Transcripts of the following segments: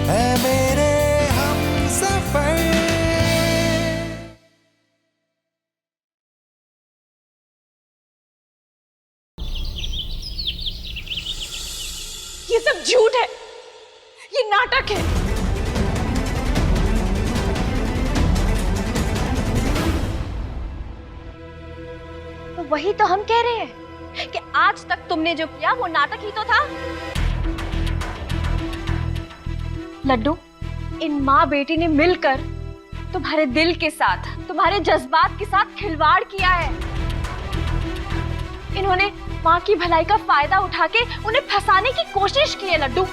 है मेरे हमसफर। ये सब झूठ है, ये नाटक है। तो वही तो हम कह रहे हैं कि आज तक तुमने जो किया वो नाटक ही तो था। लड्डू, इन माँ बेटी ने मिलकर तुम्हारे दिल के साथ, तुम्हारे जज्बात के साथ खिलवाड़ किया है। इन्होंने माँ की भलाई का फायदा उठा के उन्हें फंसाने की कोशिश की है लड्डू।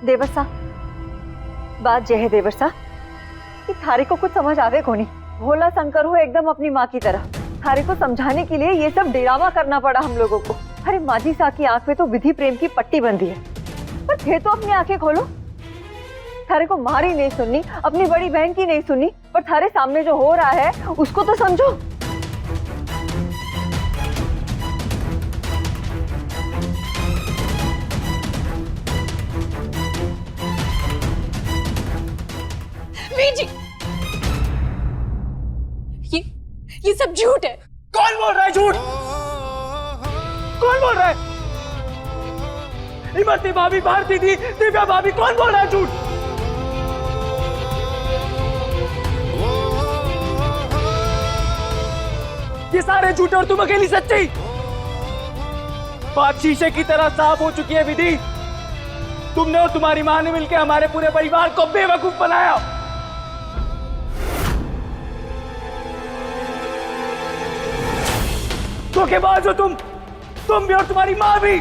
देवरसा, बात यह है देवरसा कि थारे को कुछ समझ आवे को नहीं। भोला शंकर हो एकदम अपनी माँ की तरह। थारे को समझाने के लिए ये सब ड्रामा करना पड़ा हम लोगों को। अरे माझी सा की आंख में तो विधि प्रेम की पट्टी बंधी है, पर फिर तो अपनी आंखें खोलो। थारे को मारी नहीं सुननी, अपनी बड़ी बहन की नहीं सुननी, पर थारे सामने जो हो रहा है उसको तो समझो। वीर जी, ये सब झूठ है। कौन बोल रहा है झूठ? कौन बोल रहा है? इमरती भाभी, भारती दी, दिव्या भाभी, कौन बोल रहा है झूठ? ये सारे झूठे और तुम अकेली सच्ची। बात शीशे की तरह साफ हो चुकी है विधि। तुमने और तुम्हारी मां ने मिलकर हमारे पूरे परिवार को बेवकूफ बनाया। धोखेबाज हो तुम भी और तुम्हारी मां भी।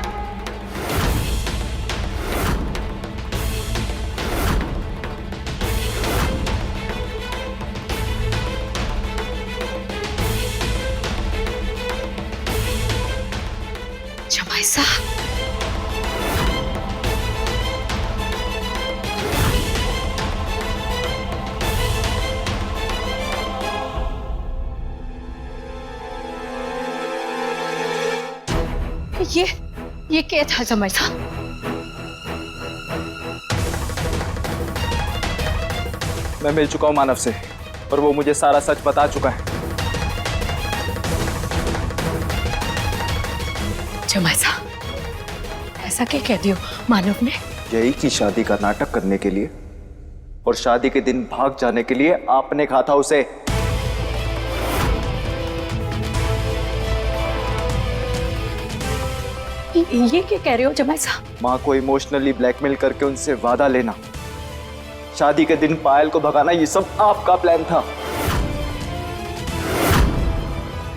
जमाई साहब, ये क्या था जमाई साहब? मैं मिल चुका हूं मानव से और वो मुझे सारा सच बता चुका है। जमाई साहब, ऐसा क्या कह दियो मानव ने? यही की शादी का नाटक करने के लिए और शादी के दिन भाग जाने के लिए आपने कहा था उसे। ये क्या कह रहे हो जमाई साहब? मां को इमोशनली ब्लैकमेल करके उनसे वादा लेना, शादी के दिन पायल को भगाना, ये सब आपका प्लान था।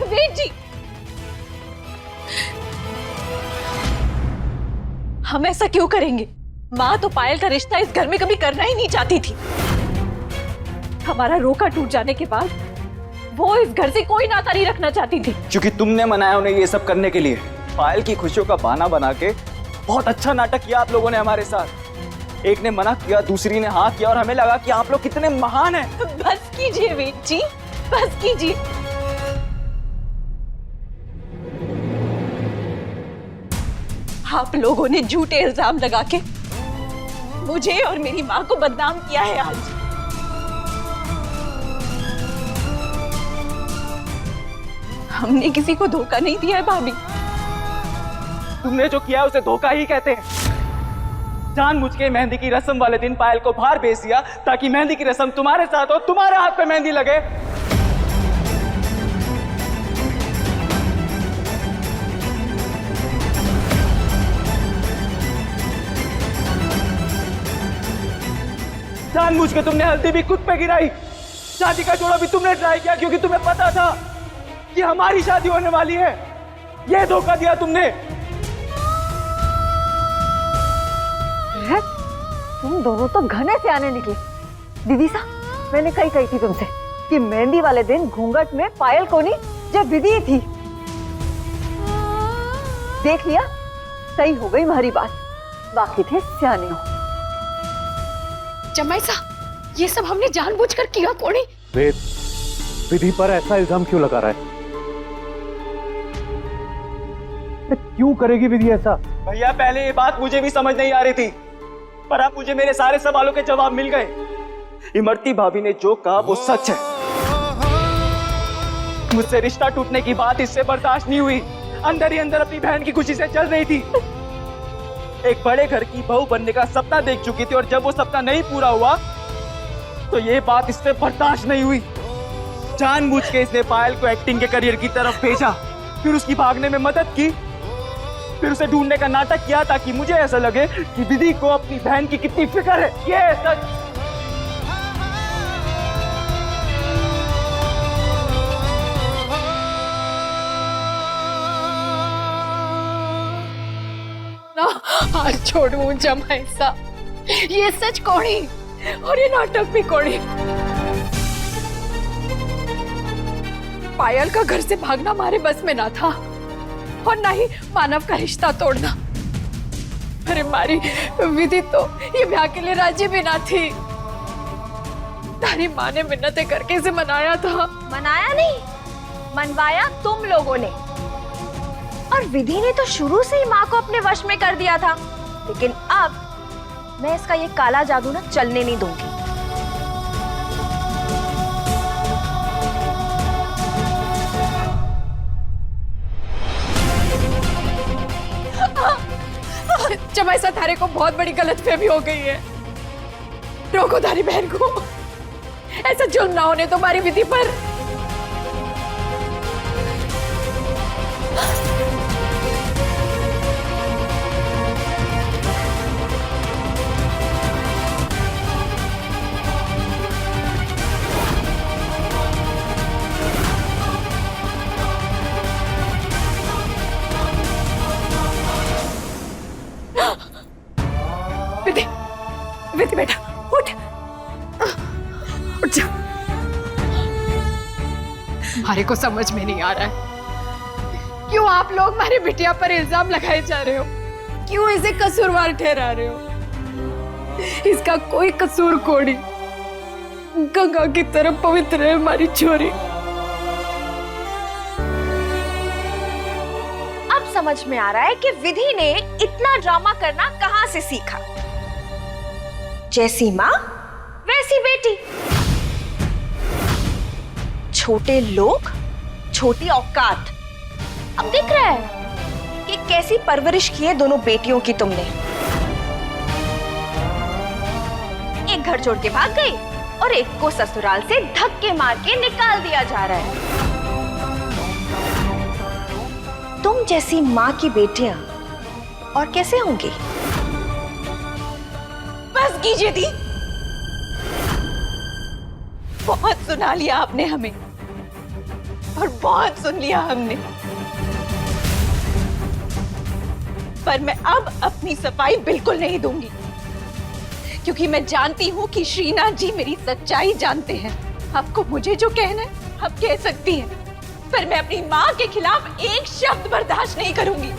वीर जी, हम ऐसा क्यों करेंगे? माँ तो पायल का रिश्ता इस घर में कभी करना ही नहीं चाहती थी। हमारा रोका टूट जाने के बाद वो इस घर से कोई नाता नहीं रखना चाहती थी। क्योंकि तुमने मनाया उन्हें ये सब करने के लिए। पायल की खुशियों का बहाना बना के बहुत अच्छा नाटक किया आप लोगों ने हमारे साथ। एक ने मना किया, दूसरी ने हाँ किया और हमें लगा कि आप लोग कितने महान हैं। बस कीजिए वीर जी, बस कीजिए। आप लोगों ने झूठे इल्जाम लगा के मुझे और मेरी माँ को बदनाम किया है। आज हमने किसी को धोखा नहीं दिया है भाभी। तुमने जो किया उसे धोखा ही कहते हैं। जानबूझ के मेहंदी की रस्म वाले दिन पायल को बाहर भेज दिया ताकि मेहंदी की रस्म तुम्हारे साथ हो, तुम्हारे हाथ पे मेहंदी लगे। जानबूझ के तुमने हल्दी भी खुद पे गिराई, शादी का जोड़ा भी तुमने ट्राई किया क्योंकि तुम्हें पता था कि हमारी शादी होने वाली है। यह धोखा दिया तुमने। तुम दोनों तो घने से आने निकले। दीदी सा, मैंने कही थी तुमसे कि मेहंदी वाले दिन घूंघट में पायल को नहीं, जब विधि थी। देख लिया, सही हो गई हमारी बात। बाकी थे सियाने हो। जमाई साहब, ये सब हमने जानबूझकर किया कोनी। वेद, विधि पर ऐसा इल्जाम क्यों लगा रहा है? क्यों करेगी विधि ऐसा? भैया पहले ये बात मुझे भी समझ नहीं आ रही थी, पर अब मुझे मेरे सारे सवालों के जवाब मिल गए। इमरती भाभी ने जो कहा वो सच है। मुझसे रिश्ता टूटने की बात इससे बर्दाश्त नहीं हुई। अंदर ही अंदर अपनी बहन की खुशी से चल रही थी। एक बड़े घर की बहू बनने का सपना देख चुकी थी और जब वो सपना नहीं पूरा हुआ तो ये बात इससे बर्दाश्त नहीं हुई। जानबूझ के इसने पायल को एक्टिंग के करियर की तरफ भेजा, फिर उसकी भागने में मदद की, फिर उसे ढूंढने का नाटक किया ताकि मुझे ऐसा लगे कि विधि को अपनी बहन की कितनी फिक्र है। ये है सच। हाथ छोड़ू जमाई सा, ये सच कोड़ी और ये नाटक भी कोड़ी। पायल का घर से भागना हमारे बस में ना था और ना ही मानव का रिश्ता तोड़ना। अरे मारी विधि तो ये ब्याह के लिए राजी भी ना थी। तारी माँ ने मिन्नतें करके इसे मनाया था। मनाया नहीं, मनवाया तुम लोगों ने। और विधि ने तो शुरू से ही माँ को अपने वश में कर दिया था, लेकिन अब मैं इसका ये काला जादू ना चलने नहीं दूंगी। जमाई सा, थारे को बहुत बड़ी गलतफहमी हो गई है। रोको थारी बहन को, ऐसा जुल्म ना होने दो हमारी विधि पर। विधि, विधि बेटा उठ, उठ जा। हमारे को समझ में नहीं आ रहा है क्यों आप लोग हमारी बिटिया पर इल्जाम लगाए जा रहे हो, क्यों इसे कसूरवार ठहरा रहे हो। इसका कोई कसूर कोड़ी, गंगा की तरफ पवित्र है हमारी छोरी। अब समझ में आ रहा है कि विधि ने इतना ड्रामा करना कहां से सीखा। जैसी माँ वैसी बेटी, छोटे लोग छोटी औकात। अब दिख रहा है कि कैसी परवरिश की है दोनों बेटियों की तुमने। एक घर छोड़ के भाग गई और एक को ससुराल से धक्के मार के निकाल दिया जा रहा है। तुम जैसी माँ की बेटियां और कैसे होंगी? बस कीजिए दी, बहुत सुना लिया आपने हमें और बहुत सुन लिया हमने, पर मैं अब अपनी सफाई बिल्कुल नहीं दूंगी, क्योंकि मैं जानती हूं कि श्रीनाथ जी मेरी सच्चाई जानते हैं। आपको मुझे जो कहना है आप कह सकती हैं, पर मैं अपनी माँ के खिलाफ एक शब्द बर्दाश्त नहीं करूंगी।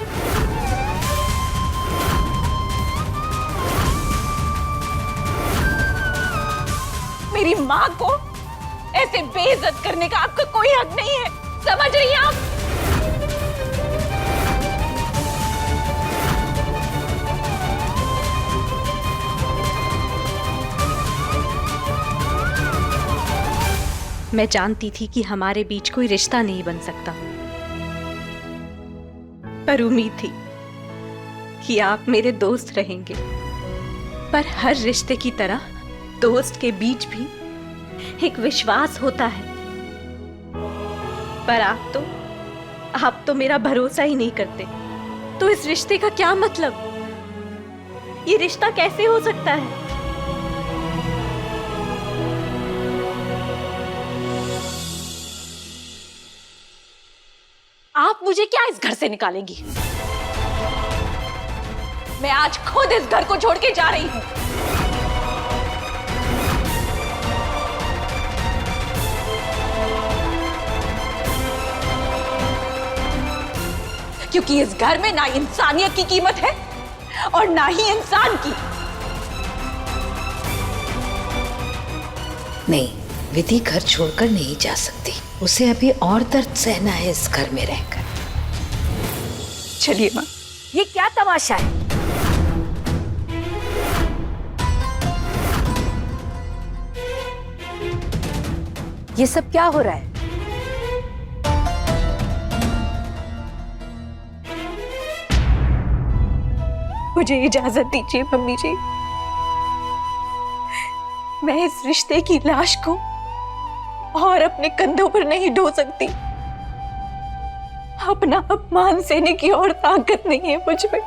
मेरी माँ को ऐसे बेइज्जत करने का आपका कोई हक नहीं है, समझ रही हैं आप? मैं जानती थी कि हमारे बीच कोई रिश्ता नहीं बन सकता, पर उम्मीद थी कि आप मेरे दोस्त रहेंगे। पर हर रिश्ते की तरह दोस्त के बीच भी एक विश्वास होता है, पर आप तो मेरा भरोसा ही नहीं करते। तो इस रिश्ते का क्या मतलब? ये रिश्ता कैसे हो सकता है? आप मुझे क्या इस घर से निकालेंगी? मैं आज खुद इस घर को छोड़ के जा रही हूं। क्योंकि इस घर में ना इंसानियत की कीमत है और ना ही इंसान की। नहीं, विधि घर छोड़कर नहीं जा सकती। उसे अभी और दर्द सहना है इस घर में रहकर। चलिए माँ। ये क्या तमाशा है? ये सब क्या हो रहा है? मुझे इजाजत दीजिए मम्मी जी। मैं इस रिश्ते की लाश को और अपने कंधों पर नहीं ढो सकती। अपना अपमान सहने की और ताकत नहीं है मुझ में।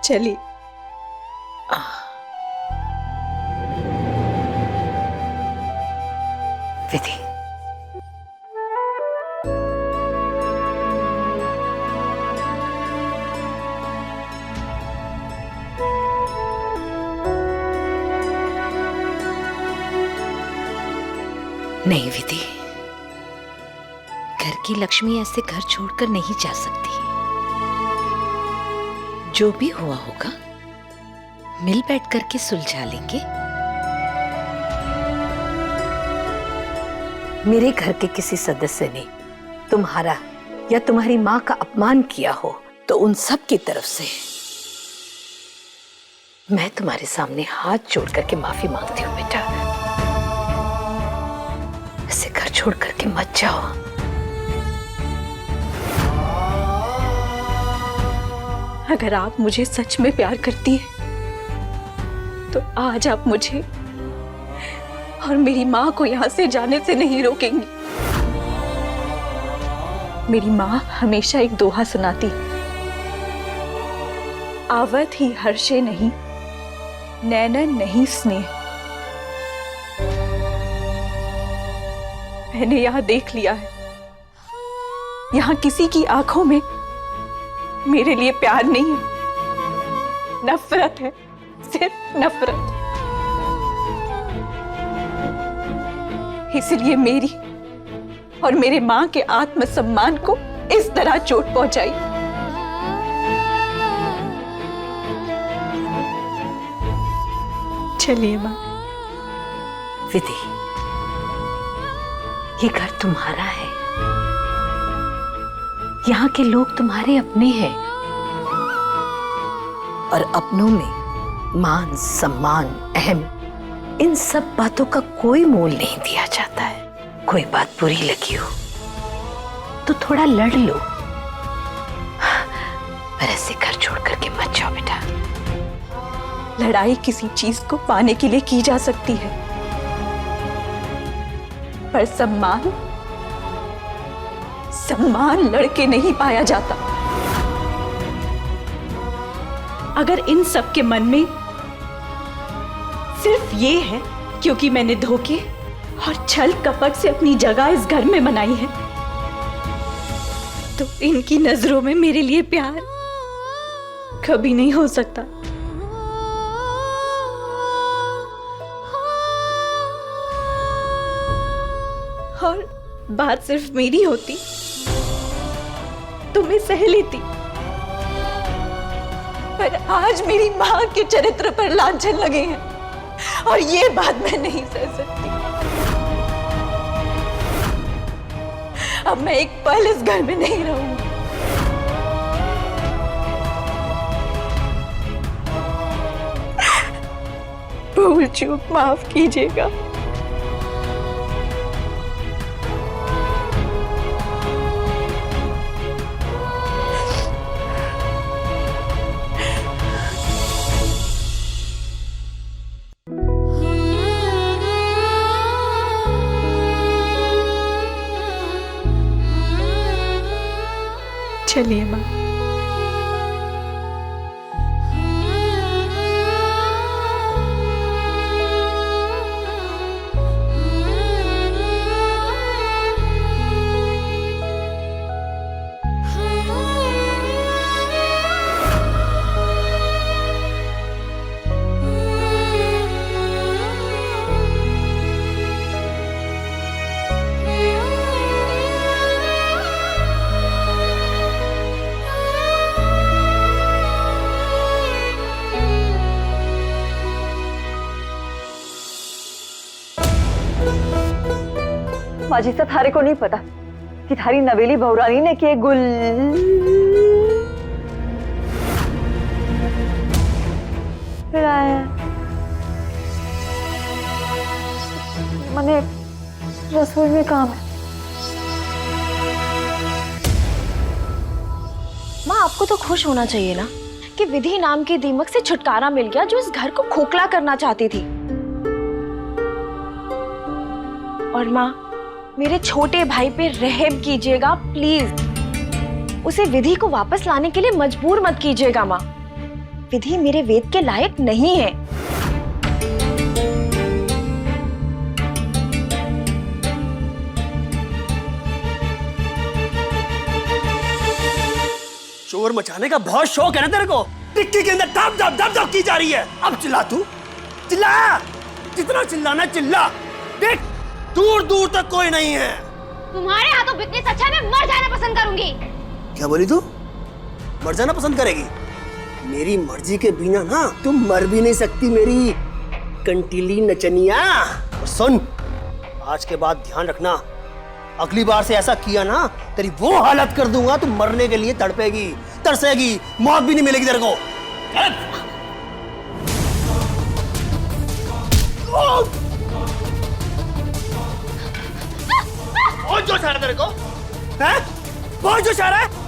चलिए। विधि, नहीं विधि, घर की लक्ष्मी ऐसे घर छोड़कर नहीं जा सकती। जो भी हुआ होगा मिल बैठ करके सुलझा लेंगे। मेरे घर के किसी सदस्य ने तुम्हारा या तुम्हारी माँ का अपमान किया हो तो उन सब की तरफ से मैं तुम्हारे सामने हाथ जोड़ करके माफी मांगती हूँ बेटा। ऐसे घर छोड़ करके मत जाओ। अगर आप मुझे सच में प्यार करती हैं, तो आज आप मुझे और मेरी माँ को यहाँ से जाने से नहीं रोकेंगी। मेरी माँ हमेशा एक दोहा सुनाती, आवत ही हर्षे नहीं, नैनन नहीं स्नेह। मैंने यहाँ देख लिया है, यहाँ किसी की आंखों में मेरे लिए प्यार नहीं है, नफरत है, सिर्फ नफरत। इसलिए मेरी और मेरे मां के आत्मसम्मान को इस तरह चोट पहुंचाई। चलिए मां। विधि, ये घर तुम्हारा है, यहाँ के लोग तुम्हारे अपने हैं और अपनों में मान सम्मान अहम इन सब बातों का कोई मोल नहीं दिया जाता है। कोई बात बुरी लगी हो तो थोड़ा लड़ लो, पर ऐसे घर छोड़ करके मत जाओ बेटा। लड़ाई किसी चीज को पाने के लिए की जा सकती है, पर सम्मान लड़के नहीं पाया जाता। अगर इन सब के मन में सिर्फ ये है क्योंकि मैंने धोखे और छल कपट से अपनी जगह इस घर में बनाई है, तो इनकी नजरों में मेरे लिए प्यार कभी नहीं हो सकता। और बात सिर्फ मेरी होती तो मैं सह लेती, पर आज मेरी मां के चरित्र पर लांछन लगे हैं और ये बात मैं नहीं सह सकती। अब मैं एक पल इस घर में नहीं रहूंगी। भूल चूक माफ कीजिएगा। चलिए माँ। आज इससे थारे को नहीं पता कि थारी नवेली बहुरानी ने के गुल फिराया। मने रसोई में काम है। माँ, आपको तो खुश होना चाहिए ना कि विधि नाम की दीमक से छुटकारा मिल गया जो इस घर को खोखला करना चाहती थी। और माँ, मेरे छोटे भाई पे रहम कीजिएगा प्लीज। उसे विधि को वापस लाने के लिए मजबूर मत कीजिएगा माँ। विधि मेरे वेद के लायक नहीं है। शोर मचाने का बहुत शौक है ना तेरे को? टिक्की के अंदर दब दब दब दब की जा रही है। अब चिल्ला तू, चिल्ला, जितना चिल्लाना चिल्ला। देख, दूर दूर तक कोई नहीं है। तुम्हारे हाथों बिकने से अच्छा मैं मर जाना पसंद करूंगी। क्या बोली तू? मर जाना पसंद करेगी? मेरी मर्जी के बिना ना तुम मर भी नहीं सकती मेरी कंटीली नचनिया। और सुन, आज के बाद ध्यान रखना, अगली बार से ऐसा किया ना तेरी वो हालत कर दूंगा, तुम मरने के लिए तड़पेगी, तरसेगी, मौत भी नहीं मिलेगी तेरे को। बहुत जोश आ रहा है तेरे को? हैं? बहुत जोश आ रहा है?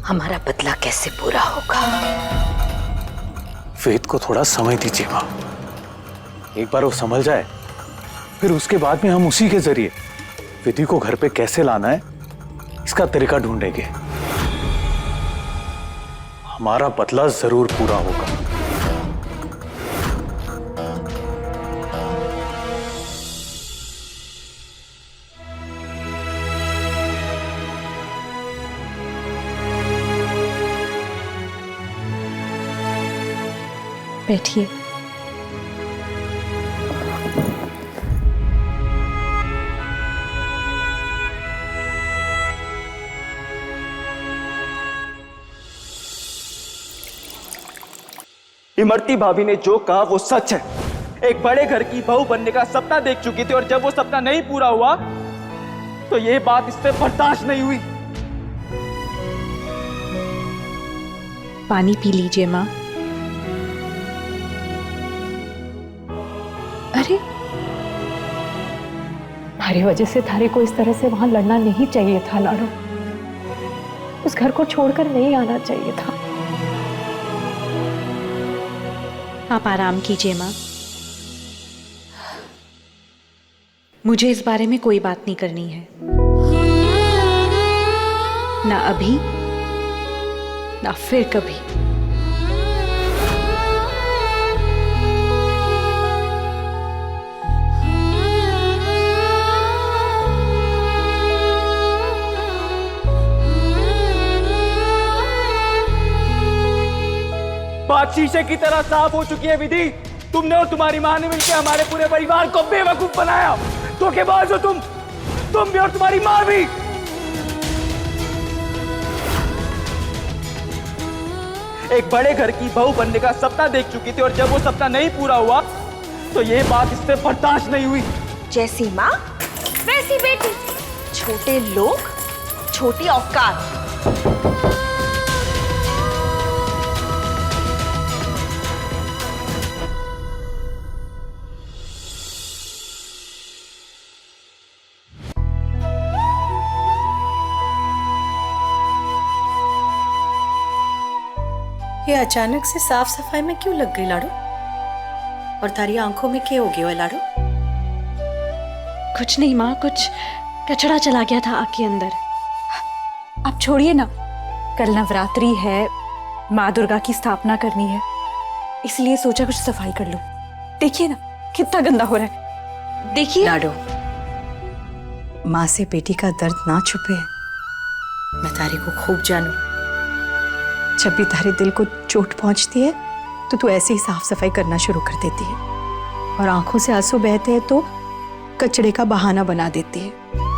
हमारा बदला कैसे पूरा होगा? वेद को थोड़ा समय दीजिए माँ। एक बार वो संभल जाए, फिर उसके बाद में हम उसी के जरिए विधि को घर पे कैसे लाना है इसका तरीका ढूंढेंगे। हमारा बदला जरूर पूरा होगा। बैठिए। इमरती भाभी ने जो कहा वो सच है। एक बड़े घर की बहू बनने का सपना देख चुकी थी और जब वो सपना नहीं पूरा हुआ तो ये बात इससे बर्दाश्त नहीं हुई। पानी पी लीजिए माँ। अरे, हमारी वजह से थारे को इस तरह से वहां लड़ना नहीं चाहिए था लाडो। उस घर को छोड़कर नहीं आना चाहिए था। आप आराम कीजिए माँ। मुझे इस बारे में कोई बात नहीं करनी है, ना अभी ना फिर कभी। बात शीशे की तरह साफ हो चुकी है विधि। तुमने और तुम्हारी मां ने मिलकर हमारे पूरे परिवार को बेवकूफ बनाया। धोखेबाज हो तुम भी और तुम्हारी मां भी। एक बड़े घर की बहू बनने का सपना देख चुकी थी और जब वो सपना नहीं पूरा हुआ तो ये बात इससे बर्दाश्त नहीं हुई। जैसी माँ वैसी बेटी, छोटे लोग छोटी औकात। ये अचानक से साफ सफाई में क्यों लग गई लाडो? और तारी आंखों में क्या हो गया लाडो? कुछ नहीं माँ, कुछ कचरा चला गया था आँख के अंदर। आप छोड़िए ना, कल नवरात्रि है, माँ दुर्गा की स्थापना करनी है, इसलिए सोचा कुछ सफाई कर लूं। देखिए ना कितना गंदा हो रहा है। देखिए लाडो, माँ से बेटी का दर्द ना छुपे। मैं तारे को खूब जानू। जब भी तारे दिल को चोट पहुंचती है तो तू ऐसे ही साफ सफाई करना शुरू कर देती है, और आंखों से आंसू बहते हैं तो कचड़े का बहाना बना देती है।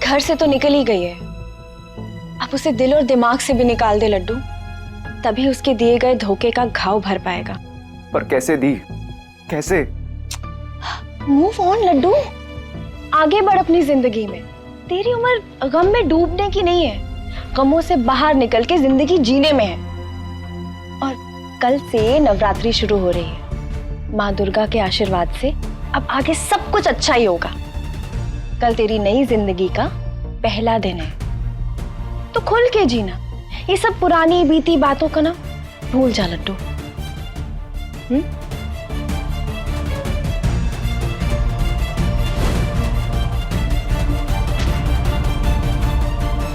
घर से तो निकल ही गई है, अब उसे दिल और दिमाग से भी निकाल दे लड्डू, तभी उसके दिए गए धोखे का घाव भर पाएगा। पर कैसे दी, कैसे? मूव ऑन लड्डू, आगे बढ़ अपनी जिंदगी में। तेरी उम्र गम में डूबने की नहीं है, गमों से बाहर निकल के जिंदगी जीने में है। और कल से नवरात्रि शुरू हो रही है, माँ दुर्गा के आशीर्वाद से अब आगे सब कुछ अच्छा ही होगा। कल तेरी नई जिंदगी का पहला दिन है, तो खुल के जीना। ये सब पुरानी बीती बातों का ना भूल जा लड्डू।